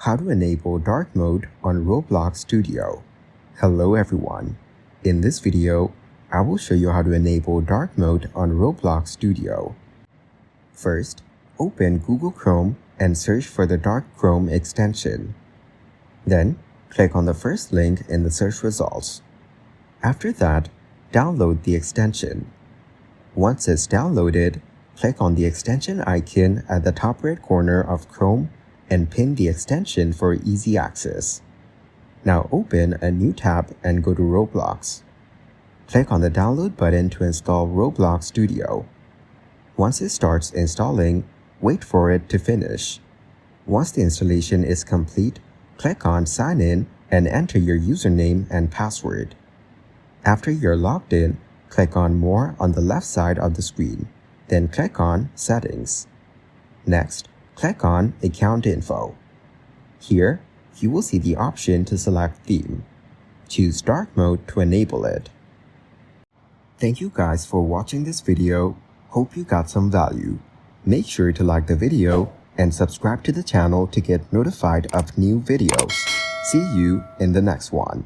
How to enable dark mode on Roblox Studio. Hello everyone. In this video, I will show you how to enable dark mode on Roblox Studio. First, open Google Chrome and search for the Dark Chrome extension. Then, click on the first link in the search results. After that, download the extension. Once it's downloaded, click on the extension icon at the top right corner of Chrome and pin the extension for easy access. Now open a new tab and go to Roblox. Click on the download button to install Roblox Studio. Once it starts installing, wait for it to finish. Once the installation is complete, click on Sign In and enter your username and password. After you're logged in, click on More on the left side of the screen, then click on Settings. Next, click on Account Info. Here, you will see the option to select Theme. Choose Dark Mode to enable it. Thank you guys for watching this video. Hope you got some value. Make sure to like the video and subscribe to the channel to get notified of new videos. See you in the next one.